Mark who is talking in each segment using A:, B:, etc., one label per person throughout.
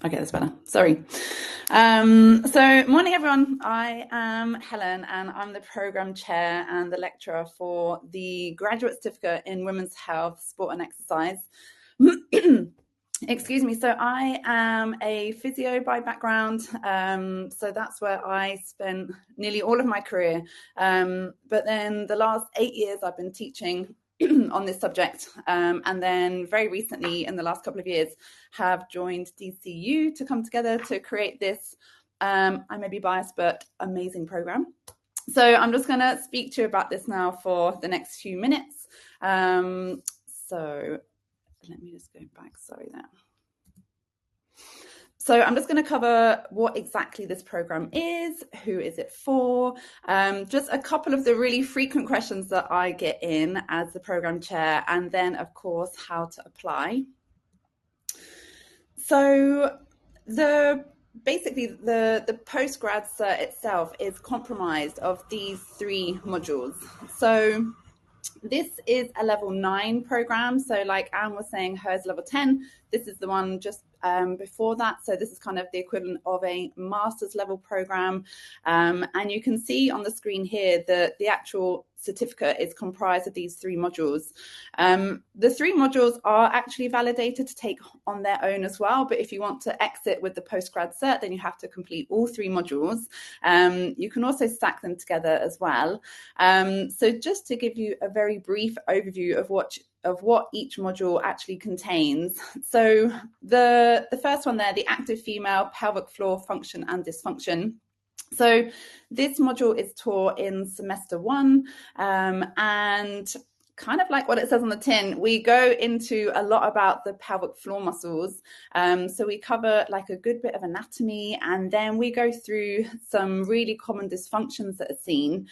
A: Okay, that's better. Sorry. Morning, everyone. I am Helen, and I'm the program chair and the lecturer for the Graduate Certificate in Women's Health, Sport and Exercise. Excuse me. So I am a physio by background. So that's where I spent nearly all of my career. But then the last 8 years I've been teaching on this subject. And then very recently, in the last couple of years, have joined DCU to come together to create this, I may be biased, but amazing program. So I'm just going to speak to you about this now for the next few minutes. So let me just go back. Sorry there. So I'm just going to cover what exactly this program is, who is it for, just a couple of the really frequent questions that I get in as the program chair, and then, of course, how to apply. So basically the postgrad cert itself is comprised of these 3 modules. So this is a level 9 program. So like Anne was saying, hers level 10. This is the one just before that. So this is kind of the equivalent of a master's level program. And you can see on the screen here that the actual certificate is comprised of these 3 modules. The 3 modules are actually validated to take on their own as well. But if you want to exit with the postgrad cert, then you have to complete all 3 modules. You can also stack them together as well. So just to give you a very brief overview of what each module actually contains. So the first one there, the active female pelvic floor function and dysfunction. So this module is taught in semester 1, and kind of like what it says on the tin, we go into a lot about the pelvic floor muscles. So we cover like a good bit of anatomy, and then we go through some really common dysfunctions that are seen.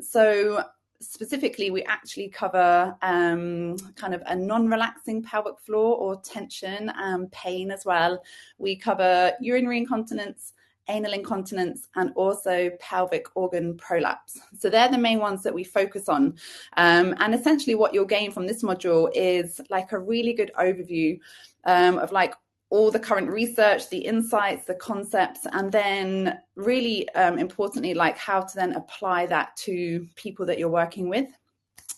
A: So specifically, we actually cover kind of a non-relaxing pelvic floor or tension and pain as well. We cover urinary incontinence, anal incontinence, and also pelvic organ prolapse. So they're the main ones that we focus on. And essentially what you'll gain from this module is like a really good overview of like all the current research, the insights, the concepts, and then really importantly, like how to then apply that to people that you're working with.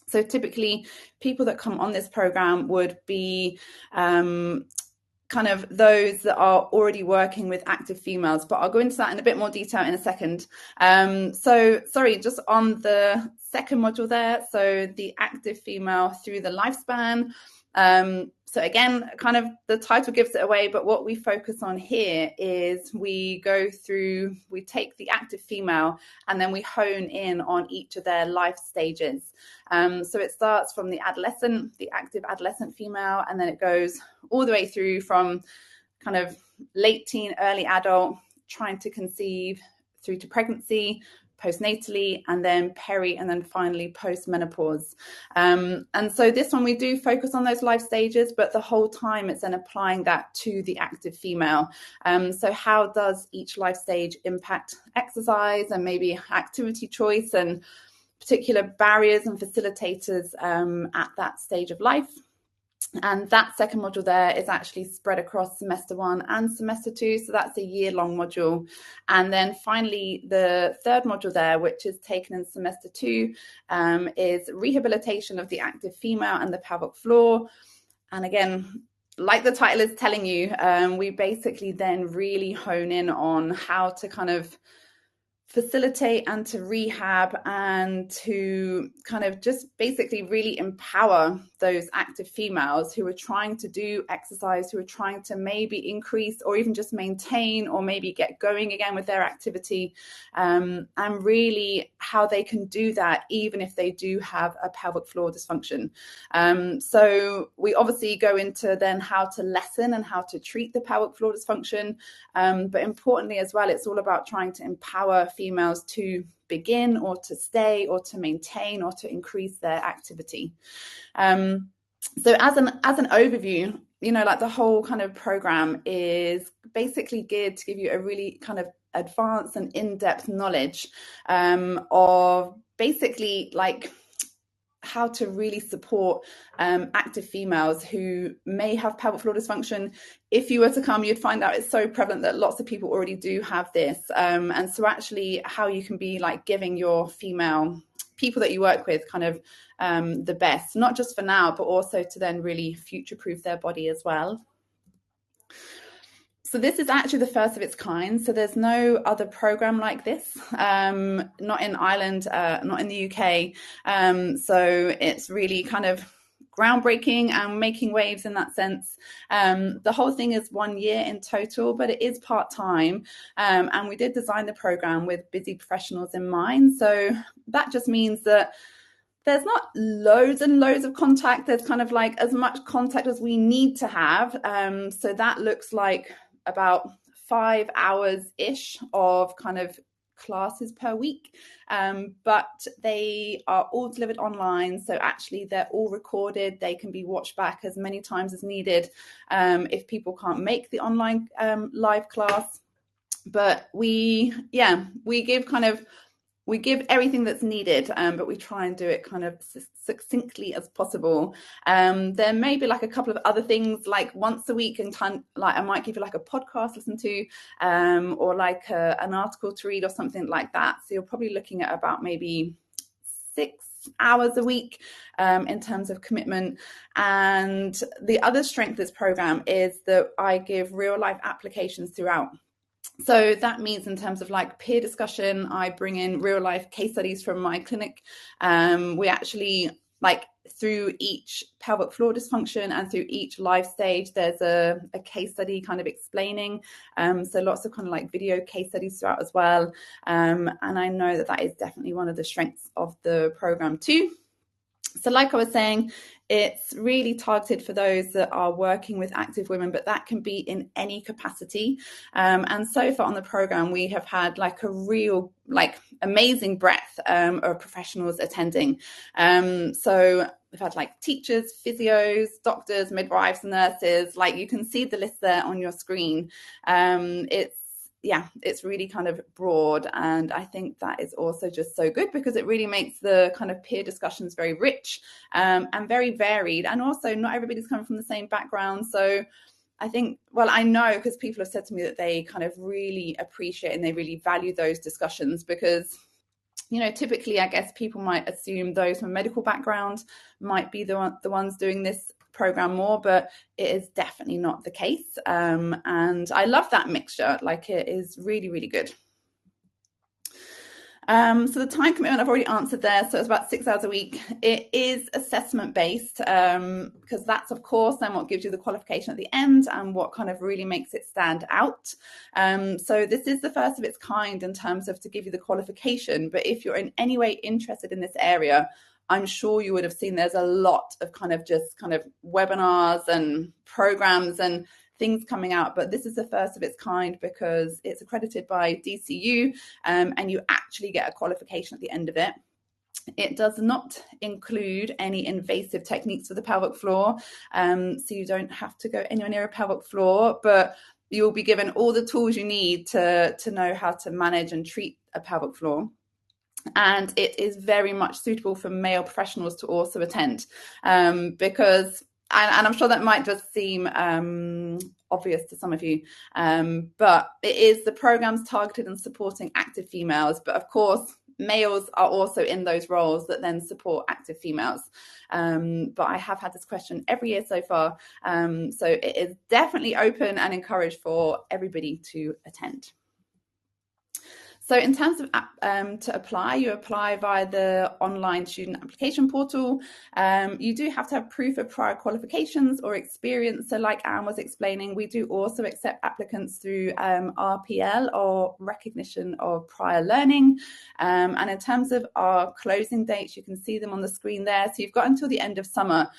A: So typically people that come on this program would be kind of those that are already working with active females, but I'll go into that in a bit more detail in a second. So sorry, just on the second module there, so the active female through the lifespan. So again, kind of the title gives it away, but what we focus on here is we take the active female and then we hone in on each of their life stages. So it starts from the active adolescent female, and then it goes all the way through from kind of late teen, early adult, trying to conceive, through to pregnancy, postnatally, and then peri, and then finally post-menopause. And so this one, we do focus on those life stages, but the whole time it's then applying that to the active female. So how does each life stage impact exercise and maybe activity choice and particular barriers and facilitators at that stage of life? And that second module there is actually spread across semester 1 and semester 2. So that's a year-long module. And then finally, the third module there, which is taken in semester 2, is rehabilitation of the active female and the pelvic floor. And again, like the title is telling you, we basically then really hone in on how to kind of facilitate and to rehab and to kind of just basically really empower those active females who are trying to do exercise, who are trying to maybe increase or even just maintain or maybe get going again with their activity, and really how they can do that even if they do have a pelvic floor dysfunction. So we obviously go into then how to lessen and how to treat the pelvic floor dysfunction, but importantly as well, it's all about trying to empower females to begin or to stay or to maintain or to increase their activity. So as an overview, you know, like the whole kind of program is basically geared to give you a really kind of advanced and in-depth knowledge of basically like how to really support active females who may have pelvic floor dysfunction. If you were to come, you'd find out it's so prevalent that lots of people already do have this. And so actually how you can be like giving your female people that you work with kind of the best, not just for now, but also to then really future-proof their body as well. So this is actually the first of its kind. So there's no other program like this, not in Ireland, not in the UK. So it's really kind of groundbreaking and making waves in that sense. The whole thing is 1 year in total, but it is part-time. And we did design the program with busy professionals in mind. So that just means that there's not loads and loads of contact. There's kind of like as much contact as we need to have. So that looks like about 5 hours-ish of kind of classes per week, but they are all delivered online. So actually they're all recorded. They can be watched back as many times as needed if people can't make the online live class. But we give everything that's needed, but we try and do it kind of succinctly as possible. There may be like a couple of other things, like once a week, and like I might give you like a podcast to listen to, or like an article to read or something like that. So you're probably looking at about maybe 6 hours a week in terms of commitment. And the other strength of this program is that I give real life applications throughout. So that means in terms of like peer discussion, I bring in real life case studies from my clinic. We actually, like, through each pelvic floor dysfunction and through each life stage, there's a case study kind of explaining. So lots of kind of like video case studies throughout as well. And I know that that is definitely one of the strengths of the program too. So like I was saying, it's really targeted for those that are working with active women, but that can be in any capacity. And so far on the program, we have had like a real, like, amazing breadth of professionals attending. So we've had like teachers, physios, doctors, midwives, nurses. Like, you can see the list there on your screen. It's really kind of broad, and I think that is also just so good because it really makes the kind of peer discussions very rich and very varied, and also not everybody's coming from the same background. So I think, well, I know because people have said to me that they kind of really appreciate and they really value those discussions because, you know, typically I guess people might assume those from a medical background might be the ones doing this program more, but it is definitely not the case. And I love that mixture. Like, it is really, really good. So the time commitment I've already answered there. So it's about 6 hours a week. It is assessment based because that's, of course, then what gives you the qualification at the end and what kind of really makes it stand out. So this is the first of its kind in terms of to give you the qualification. But if you're in any way interested in this area, I'm sure you would have seen there's a lot of kind of webinars and programs and things coming out, but this is the first of its kind because it's accredited by DCU and you actually get a qualification at the end of it. It does not include any invasive techniques for the pelvic floor, so you don't have to go anywhere near a pelvic floor, but you'll be given all the tools you need to know how to manage and treat a pelvic floor. And it is very much suitable for male professionals to also attend because, and I'm sure that might just seem obvious to some of you, but the program's targeted and supporting active females. But of course, males are also in those roles that then support active females. But I have had this question every year so far. So it is definitely open and encouraged for everybody to attend. So in terms of to apply, you apply via the online student application portal. You do have to have proof of prior qualifications or experience. So like Anne was explaining, we do also accept applicants through RPL or recognition of prior learning. And in terms of our closing dates, you can see them on the screen there. So you've got until the end of summer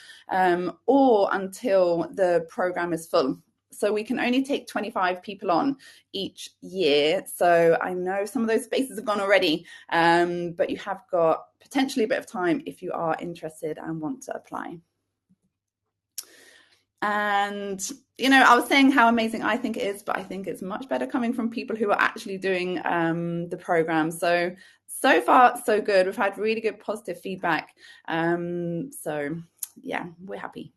A: or until the program is full. So we can only take 25 people on each year. So I know some of those spaces have gone already, but you have got potentially a bit of time if you are interested and want to apply. And, you know, I was saying how amazing I think it is, but I think it's much better coming from people who are actually doing the program. So so far, so good. We've had really good positive feedback. So yeah, we're happy.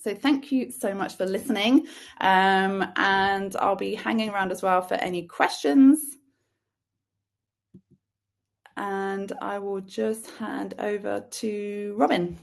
A: So thank you so much for listening. And I'll be hanging around as well for any questions. And I will just hand over to Robin.